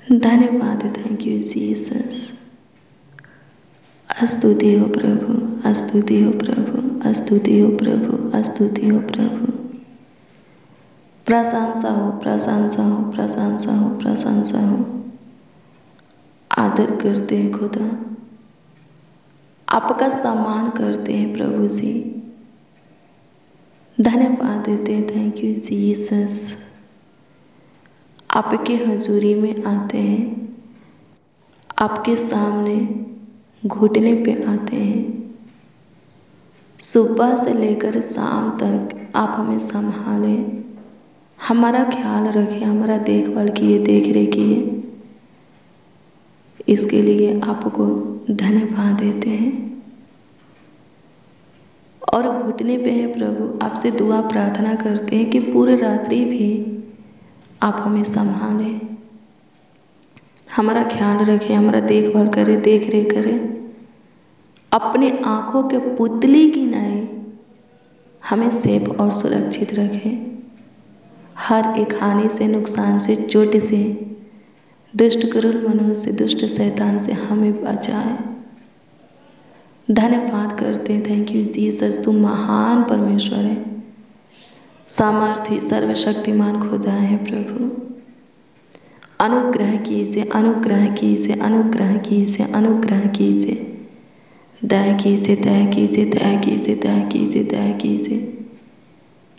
धन्यवाद। Thank you Jesus. स्तुति हो प्रभु, स्तुति हो प्रभु, स्तुति हो प्रभु, स्तुति हो प्रभु। प्रशंसा हो, प्रशंसा हो, प्रशंसा हो, प्रशंसा हो। आदर करते हैं खुदा, आपका सम्मान करते हैं प्रभु जी। धन्यवाद देते हैं। Thank you Jesus. आपके हजूरी में आते हैं, आपके सामने घुटने पे आते हैं। सुबह से लेकर शाम तक आप हमें संभालें, हमारा ख्याल रखें, हमारा देखभाल किए, देख रेख किए। इसके लिए आपको धन्यवाद देते हैं। और घुटने पे हैं प्रभु, आपसे दुआ प्रार्थना करते हैं कि पूरी रात्रि भी आप हमें संभालें, हमारा ख्याल रखें, हमारा देखभाल करें, देख रेख करें। अपने आँखों के पुतली की नाई हमें सेफ और सुरक्षित रखें। हर एक हानि से, नुकसान से, चोट से, दुष्ट क्रूर मनुष्य से, दुष्ट शैतान से हमें बचाए। धन्यवाद करते हैं। Thank you Jesus. तुम महान परमेश्वर है, सामर्थी सर्वशक्तिमान खुदा है प्रभु। अनुग्रह कीजिए, अनुग्रह कीजिए, अनुग्रह कीजिए, अनुग्रह कीजिए। दया कीजिए, दया कीजिए, दया कीजिए, दया कीजिए, दया कीजिए।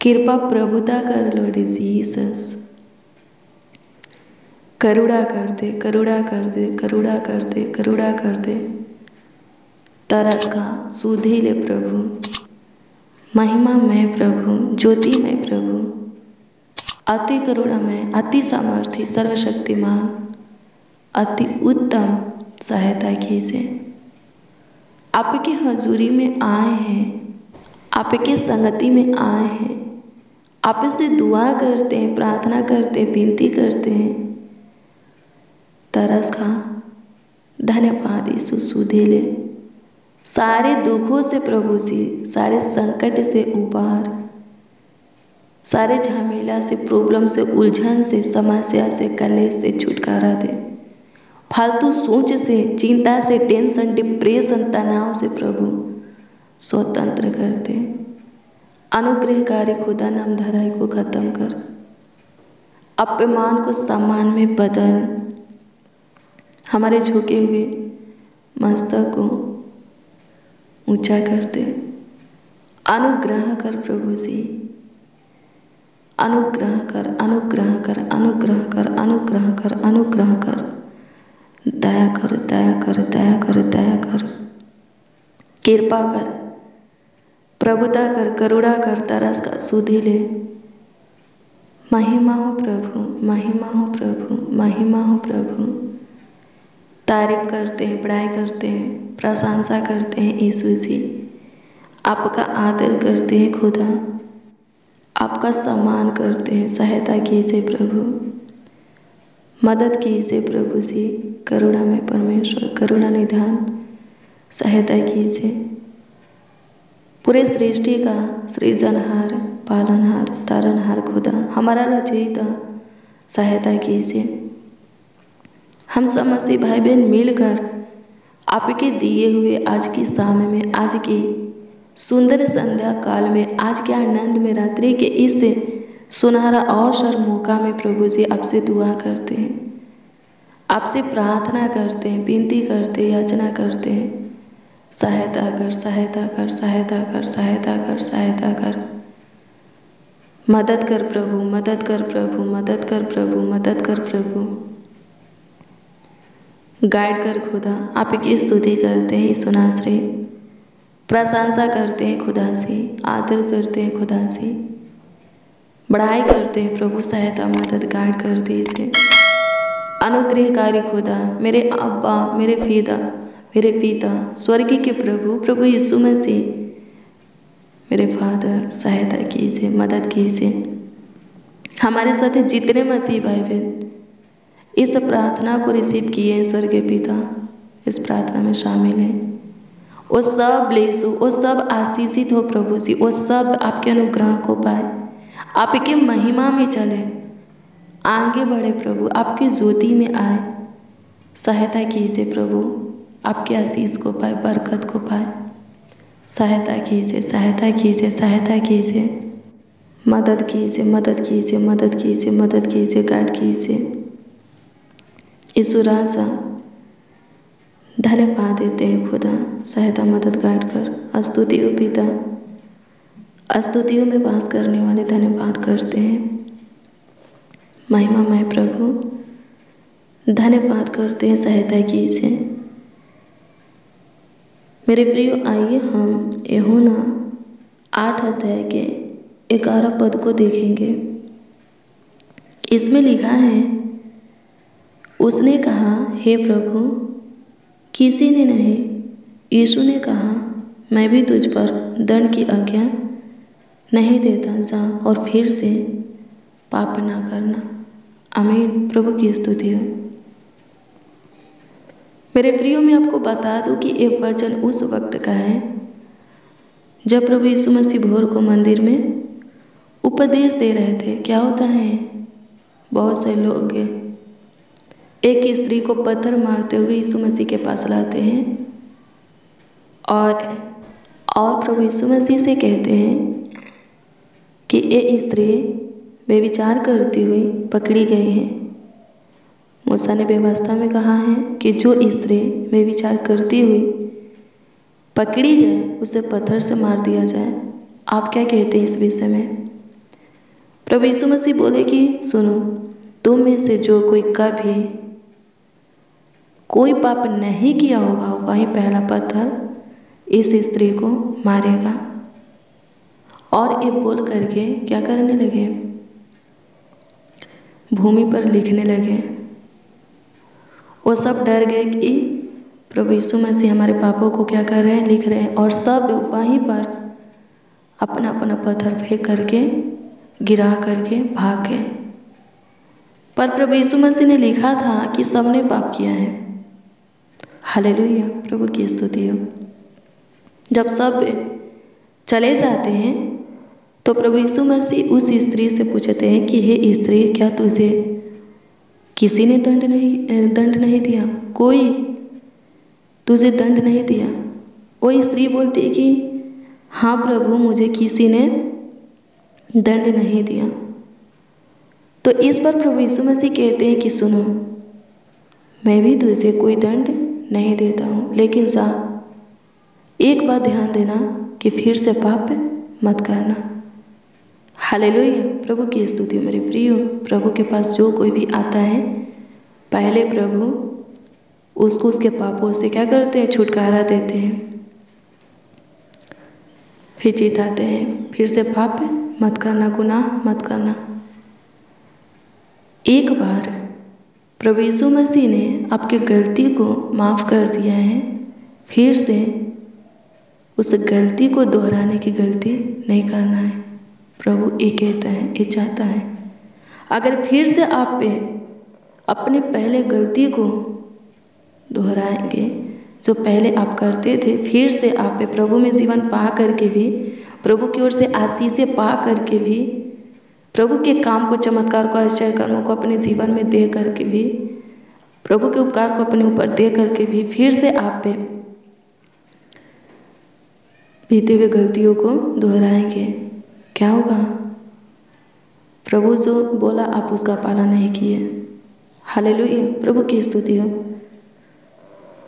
कृपा प्रभुता कर लॉर्ड जीसस। करुणा कर दे, करुणा कर दे, करुणा कर दे, करुणा कर दे। तरस का सुधी ले प्रभु, महिमा में प्रभु, ज्योति में प्रभु, अति करुणा में, अति सामर्थी, सर्वशक्तिमान, अति उत्तम सहायता कीजिए। आपके हजूरी में आए हैं, आपके संगति में आए हैं, आपसे दुआ करते हैं, प्रार्थना करते हैं, विनती करते हैं। तरस खा। धन्यवाद यीशु। सुधे ले सारे दुखों से प्रभु जी, सारे संकट से उबार, सारे झमेला से, प्रॉब्लम से, उलझन से, समस्या से, कलेश से छुटकारा दे। फालतू सोच से, चिंता से, टेंशन, डिप्रेशन, तनाव से प्रभु स्वतंत्र कर दे। अनुग्रहकारी खुदा नाम धराई को खत्म कर, अपमान को सम्मान में बदल, हमारे झुके हुए मस्तक को ऊंचा कर दे। अनुग्रह कर प्रभु जी, अनुग्रह कर, अनुग्रह कर, अनुग्रह कर, अनुग्रह कर, अनुग्रह कर। दया कर, दया कर, दया कर, दया कर। कृपा कर, प्रभुता कर, करुणा कर, तरस का सुधि ले। महिमा हो प्रभु, महिमा हो प्रभु, महिमा हो प्रभु। तारीफ करते हैं, बड़ाई करते हैं, प्रशंसा करते हैं यीशु जी। आपका आदर करते हैं खुदा, आपका सम्मान करते हैं। सहायता कीजिए प्रभु, मदद कीजिए प्रभु जी। करुणा में परमेश्वर, करुणा निधान, सहायता कीजिए। पूरे सृष्टि का सृजनहार, पालनहार, तारनहार खुदा, हमारा रचयिता, सहायता कीजिए। हम सब मसीह भाई बहन मिलकर आपके दिए हुए आज की शाम में, आज की सुंदर संध्या काल में, आज के आनंद में, रात्रि के इस सुनहरा अवसर मौका में प्रभु जी आपसे दुआ करते हैं, आपसे प्रार्थना करते हैं, विनती करते हैं, याचना करते हैं। सहायता कर, सहायता कर, सहायता कर, सहायता कर, सहायता कर। मदद कर प्रभु, मदद कर प्रभु, मदद कर प्रभु, मदद कर प्रभु। गाइड कर खुदा। आपकी स्तुति करते हैं यीशुनासरी, प्रशंसा करते हैं खुदा से, आदर करते हैं खुदा से, बड़ाई करते हैं प्रभु। सहायता, मदद, गाइड कर दीजिए। अनुग्रहकारी खुदा, मेरे अब्बा, मेरे मेरे पिता, स्वर्ग के प्रभु, प्रभु यीशु मसीह, मेरे फादर, सहायता कीजिए, मदद कीजिए। हमारे साथ जितने मसीह भाई बहन इस प्रार्थना को रिसीव किए हैं, स्वर्गीय पिता इस प्रार्थना में शामिल हैं, वो सब ब्लेस हो, वो सब आशीषित हो प्रभु जी। वो सब आपके अनुग्रह को पाए, आपके महिमा में चले, आगे बढ़े प्रभु, आपकी ज्योति में आए। सहायता कीजिए प्रभु, आपके आशीष को पाए, बरकत को पाए। सहायता कीजिए, सहायता कीजिए, सहायता कीजिए, मदद कीजिए, मदद कीजिए, मदद कीजिए, मदद कीजिए, गाइड कीजिए। ईश्वर राजा धन्यवाद देते हैं खुदा, सहायता मदद गाइड कर। स्तुतियों पिता, स्तुतियों में वास करने वाले धन्यवाद करते हैं। महिमामय प्रभु धन्यवाद करते हैं, सहायता कीजिए। मेरे प्रियो, आइए हम यूहन्ना 8 अध्याय के 11 पद को देखेंगे। इसमें लिखा है, उसने कहा, हे प्रभु, किसी ने नहीं। यीशु ने कहा, मैं भी तुझ पर दंड की आज्ञा नहीं देता, जा और फिर से पाप ना करना। आमीन। प्रभु की स्तुति हो। मेरे प्रियो, मैं आपको बता दूं कि ये वचन उस वक्त का है जब प्रभु यीशु मसीह भोर को मंदिर में उपदेश दे रहे थे। क्या होता है, बहुत से लोग एक स्त्री को पत्थर मारते हुए यीशु मसीह के पास लाते हैं और प्रभु यीशु मसीह से कहते हैं कि ये स्त्री व्यभिचार करती हुई पकड़ी गई है। मूसा ने व्यवस्था में कहा है कि जो स्त्री व्यभिचार करती हुई पकड़ी जाए उसे पत्थर से मार दिया जाए। आप क्या कहते हैं इस विषय में? प्रभु यीशु मसीह बोले कि सुनो, तुम में से जो कोई कभी कोई पाप नहीं किया होगा, वही पहला पत्थर इस स्त्री को मारेगा। और ये बोल करके क्या करने लगे, भूमि पर लिखने लगे। वो सब डर गए कि प्रभु यीशु मसीह हमारे पापों को क्या कर रहे हैं, लिख रहे हैं। और सब वहीं पर अपना अपना पत्थर फेंक करके गिरा करके भाग गए। पर प्रभु यीशु मसीह ने लिखा था कि सबने पाप किया है। हालेलुया, प्रभु की स्तुति हो। जब सब चले जाते हैं तो प्रभु यीशु मसीह उस स्त्री से पूछते हैं कि हे स्त्री, क्या तुझे किसी ने दंड नहीं दिया? कोई तुझे दंड नहीं दिया? वो स्त्री बोलती है कि हाँ प्रभु, मुझे किसी ने दंड नहीं दिया। तो इस पर प्रभु यीशु मसीह कहते हैं कि सुनो, मैं भी तुझे कोई दंड नहीं देता हूँ, लेकिन जा, एक बात ध्यान देना कि फिर से पाप मत करना। हालेलुया, प्रभु की स्तुति। मेरे प्रियो, प्रभु के पास जो कोई भी आता है, पहले प्रभु उसको उसके पापों से क्या करते हैं, छुटकारा देते हैं, फिर चिताते हैं, फिर से पाप मत करना, गुनाह मत करना। एक बार प्रभु यीशु मसीह ने आपकी गलती को माफ़ कर दिया है, फिर से उस गलती को दोहराने की गलती नहीं करना है। प्रभु ये कहता है, ये चाहता है। अगर फिर से आप पे अपने पहले गलती को दोहराएंगे, जो पहले आप करते थे, फिर से आप पे प्रभु में जीवन पा करके भी, प्रभु की ओर से आशीषें पा करके भी, प्रभु के काम को, चमत्कार को, आश्चर्य कर्मों को अपने जीवन में दे करके भी, प्रभु के उपकार को अपने ऊपर दे करके भी, फिर से आप पे बीते हुए गलतियों को दोहराएंगे, क्या होगा? प्रभु जो बोला आप उसका पालन नहीं किए। हालेलुया, प्रभु की स्तुति हो।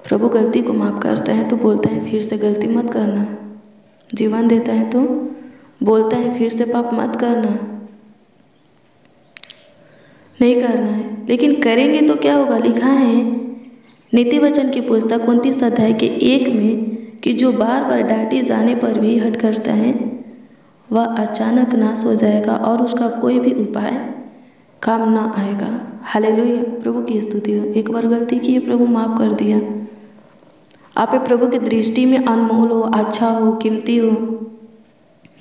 प्रभु गलती को माफ़ करता है तो बोलता है फिर से गलती मत करना। जीवन देता है तो बोलता है फिर से पाप मत करना, नहीं करना है। लेकिन करेंगे तो क्या होगा? लिखा है नीति वचन की पुस्तक 29 अध्याय के 1 में कि जो बार बार डांटे जाने पर भी हट करता है, वह अचानक नाश हो जाएगा और उसका कोई भी उपाय काम ना आएगा। हालेलुया, प्रभु की स्तुति हो। एक बार गलती की, प्रभु माफ़ कर दिया। आप प्रभु की दृष्टि में अनमोल हो, अच्छा हो, कीमती हो,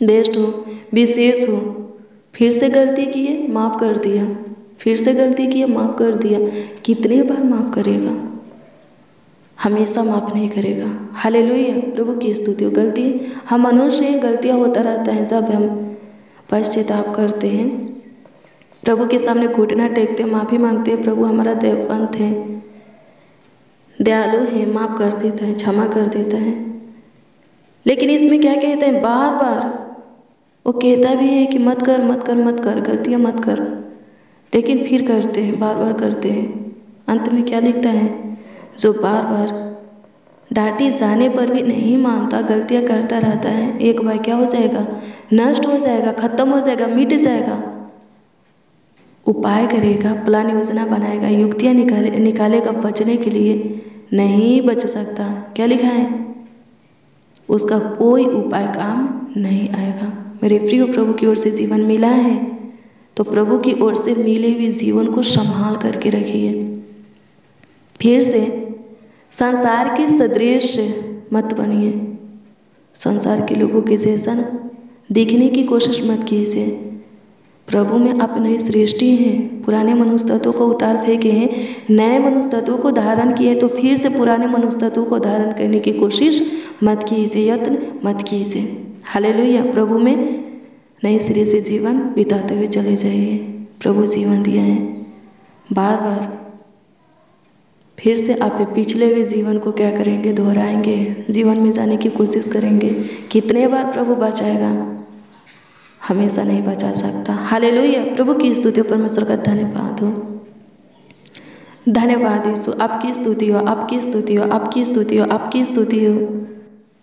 बेस्ट हो, विशेष हो। फिर से गलती किए, माफ़ कर दिया, फिर से गलती किए, माफ़ कर दिया। कितने बार माफ़ करेगा? हमेशा माफ़ नहीं करेगा। हालेलुया, प्रभु की स्तुति हो। गलती, हम मनुष्य हैं, गलतियाँ होता रहता है। जब हम पश्चाताप करते हैं प्रभु के सामने घुटना टेकते, माफ़ी मांगते हैं, प्रभु हमारा दयावंत है, दयालु है, माफ़ कर देता है, क्षमा कर देता है। लेकिन इसमें क्या कहते हैं, बार बार वो कहता भी है कि मत कर मत कर मत कर, गलतियाँ मत कर, लेकिन फिर करते हैं, बार बार करते हैं। अंत में क्या लिखता है, जो बार बार डांटे जाने पर भी नहीं मानता, गलतियाँ करता रहता है, एक बार क्या हो जाएगा, नष्ट हो जाएगा, खत्म हो जाएगा, मिट जाएगा। उपाय करेगा, प्लान योजना बनाएगा, युक्तियाँ निकालेगा, बचने के लिए नहीं बच सकता। क्या लिखा है, उसका कोई उपाय काम नहीं आएगा। मेरे प्रिय, प्रभु की ओर से जीवन मिला है तो प्रभु की ओर से मिले हुए जीवन को संभाल करके रखिए। फिर से संसार के सदृश मत बनिए, संसार के लोगों के जैसा दिखने की कोशिश मत कीजिए। प्रभु में आप नई सृष्टि हैं, पुराने मनुष्य तत्वों को उतार फेंके हैं, नए मनुष्य तत्वों को धारण किए, तो फिर से पुराने मनुष्य तत्वों को धारण करने की कोशिश मत कीजिए, यत्न मत कीजिए। हालेलुया। प्रभु में नए सिरे से जीवन बिताते हुए चले जाइए। प्रभु जीवन दिया है, बार बार फिर से आप पिछले हुए जीवन को क्या करेंगे, दोहराएंगे, जीवन में जाने की कोशिश करेंगे। कितने बार प्रभु बचाएगा, हमेशा नहीं बचा सकता। हालेलुया। प्रभु की स्तुति हो, परमेश्वर का धन्यवाद हो, धन्यवाद यीशु। आपकी स्तुति हो, आपकी स्तुति हो, आपकी स्तुति हो, आपकी स्तुति हो।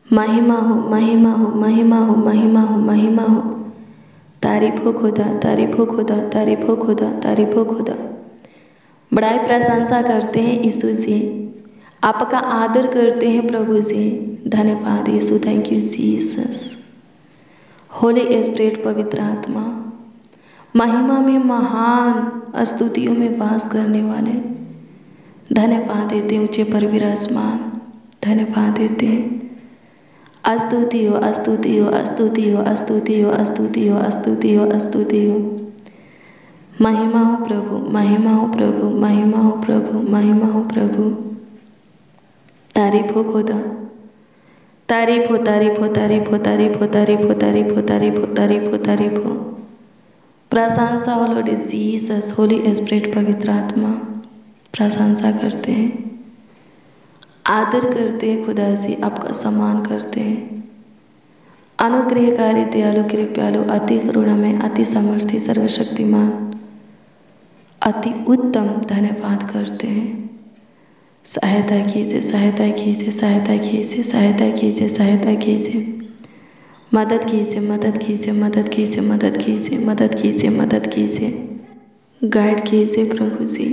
महिमा हो, महिमा हो, महिमा हो, महिमा हो, महिमा हो। तारीफ हो खुदा, तारीफ हो खुदा, तारीफ हो खुदा, तारीफ हो खुदा। बड़ाई प्रशंसा करते हैं यीशु जी, आपका आदर करते हैं प्रभु जी। धन्यवाद यीशु, thank you Jesus. Holy Spirit, पवित्र आत्मा, महिमा में महान स्तुतियों में वास करने वाले, धन्यवाद देते हैं, ऊंचे पर विराजमान, धन्यवाद देते हैं। स्तुति हो, स्तुति हो, स्तुति हो, स्तुति हो, स्तुति हो, स्तुति हो, स्तुति हो। महिमा हो प्रभु, महिमा हो प्रभु, महिमा हो प्रभु, महिमा हो प्रभु। तारीफ हो खुदा, तारीफ हो, तारीफ हो, तारीफ हो, तारीफ हो, तारीफ हो, तारीफ हो, तारीफ हो, तारीफ हो, तारीफ हो। प्रशंसा हो लॉर्ड जीसस, होली स्पिरिट, पवित्र आत्मा, प्रशंसा करते हैं, आदर करते हैं खुदा जी, आपका सम्मान करते हैं। अनुग्रहकारी, दयालु, कृपालु, अति करुणा में, अति सामर्थ्य, सर्वशक्तिमान, अति उत्तम, धन्यवाद करते हैं। सहायता कीजिए, सहायता कीजिए, सहायता कीजिए, सहायता कीजिए, सहायता कीजिए, मदद कीजिए, मदद कीजिए, मदद कीजिए, मदद कीजिए, मदद कीजिए, मदद कीजिए, गाइड कीजिए प्रभु जी।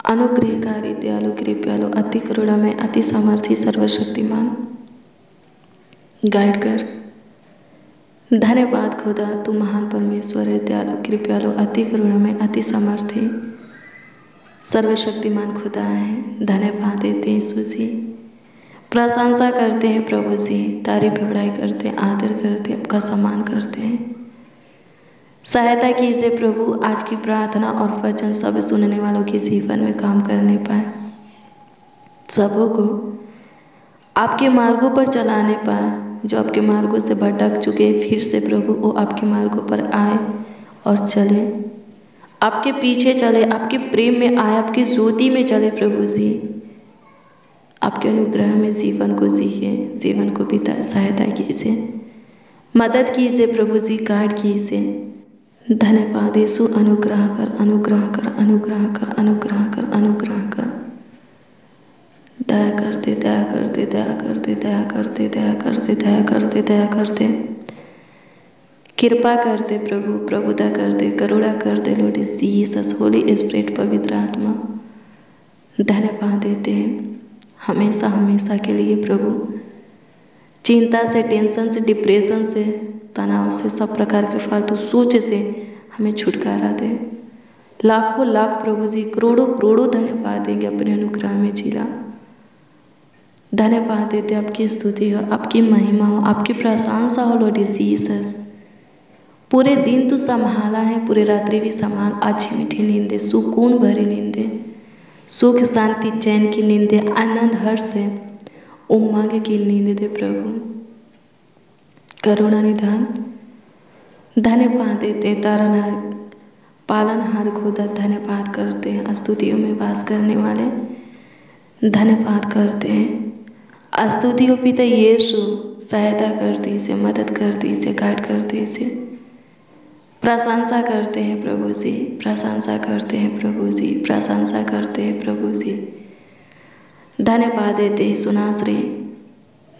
अनुग्रहकारी, दयालु, कृपालु, अति करुणा में, अति सामर्थ्य, सर्वशक्तिमान, गाइड कर। धन्यवाद खुदा, तू महान परमेश्वर है, दयालु, कृपालु, अति करुणा में, अति सामर्थ्य, सर्वशक्तिमान खुदा है। धन्यवाद देते हैं यीशु जी, प्रशंसा करते हैं प्रभु जी, तारीफ बड़ाई करते हैं, आदर करते हैं, आपका सम्मान करते हैं। सहायता कीजिए प्रभु, आज की प्रार्थना और वचन सब सुनने वालों के जीवन में काम करने पाए, सबों को आपके मार्गों पर चलाने पाए। जो आपके मार्गों से भटक चुके, फिर से प्रभु वो आपके मार्गों पर आए और चले, आपके पीछे चले, आपके प्रेम में आए, आपकी ज्योति में चले प्रभु जी। आपके अनुग्रह में जीवन को जिए, जीवन को बिताए। सहायता कीजिए, मदद कीजिए प्रभु जी, गाइड कीजिए। धन्यवाद यीशु, अनुग्रह कर, अनुग्रह कर, अनुग्रह कर, अनुग्रह कर, अनुग्रह कर। दया करते, दया करते, दया करते, दया करते, दया करते, दया करते, दया करते, कृपा करते प्रभु, प्रभुता करते, करुणा करते लॉर्ड जीसस, होली स्पिरिट, पवित्र आत्मा, धन्यवाद देते हैं हमेशा हमेशा के लिए प्रभु। चिंता से, टेंशन से, डिप्रेशन से, तनाव से, सब प्रकार के फालतू सोच से हमें छुटकारा दे। लाखों लाख प्रभु जी, करोड़ों करोड़ों धन्यवाद देंगे अपने अनुग्रह में जिला। धन्यवाद देते, आपकी स्तुति हो, आपकी महिमा हो, आपकी प्रशंसा हो लॉर्ड जीसस। पूरे दिन तू संभाला है, पूरे रात्रि भी संभाल। अच्छी मीठी नींदे, सुकून भरी नींदे, सुख शांति चैन की नींदे, आनंद हर्ष से उमंग की नींद दे प्रभु। करुणा निधान, धन्यवाद देते तारनहार पालनहार खुदा धन्यवाद करते हैं। स्तुतियों में वास करने वाले धन्यवाद करते हैं। स्तुतियों पिता यीशु सहायता करती से, मदद करती से, गाइड करती से। प्रशंसा करते हैं प्रभु जी, प्रशंसा करते हैं प्रभु जी, प्रशंसा करते हैं प्रभु जी। धन्यवाद देते हैं सुनाश्री,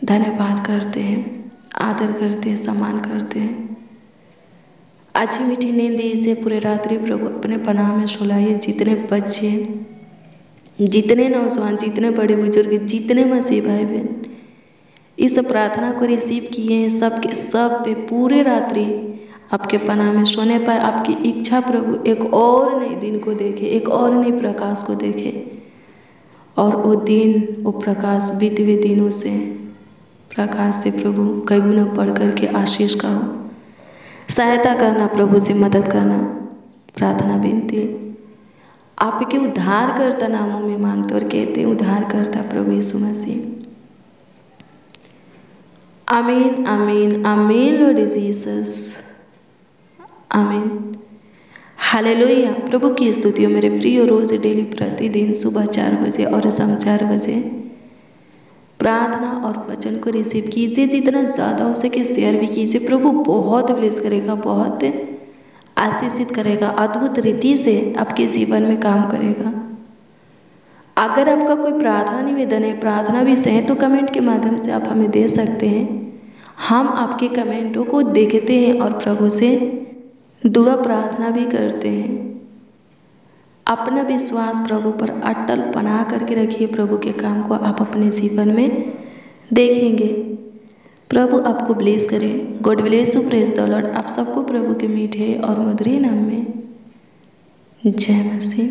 धन्यवाद करते हैं, आदर करते हैं, सम्मान करते हैं। अच्छी मीठी नींद दीजिए पूरे रात्रि प्रभु अपने पनाह में सुलाइए। जितने बच्चे, जितने नौजवान, जितने बड़े बुजुर्ग, जितने मसीह भाई बहन इस प्रार्थना को रिसीव किए हैं, सबके सब पे पूरे रात्रि आपके पनाह में सोने पाए। आपकी इच्छा प्रभु एक और नए दिन को देखे, एक और नए प्रकाश को देखे, और वो दिन, वो प्रकाश बीते हुए दिनों से प्रकाश से प्रभु कई गुना बढ़ कर के आशीष का हो। सहायता करना प्रभु से, मदद करना। प्रार्थना विनती आपके उद्धारकर्ता नामों में मांगते और कहते हैं उद्धारकर्ता प्रभु यीशु मसीह। आमीन, आमीन, आमीन लॉर्ड जीसस, आमीन, हालेलुया। प्रभु की स्तुतियों मेरे प्रिय रोज डेली प्रतिदिन सुबह 4 बजे और शाम 4 बजे प्रार्थना और वचन को रिसीव कीजिए। जितना ज़्यादा हो सके शेयर भी कीजिए। प्रभु बहुत ब्लेस करेगा, बहुत आशीषित करेगा, अद्भुत रीति से आपके जीवन में काम करेगा। अगर आपका कोई प्रार्थना निवेदन है, प्रार्थना विषय है, तो कमेंट के माध्यम से आप हमें दे सकते हैं। हम आपके कमेंटों को देखते हैं और प्रभु से दुआ प्रार्थना भी करते हैं। अपना विश्वास प्रभु पर अटल बना करके रखिए। प्रभु के काम को आप अपने जीवन में देखेंगे। प्रभु आपको ब्लेस करे। God bless you, praise the Lord. आप सबको प्रभु के मीठे और मधुर नाम में जय मसीह।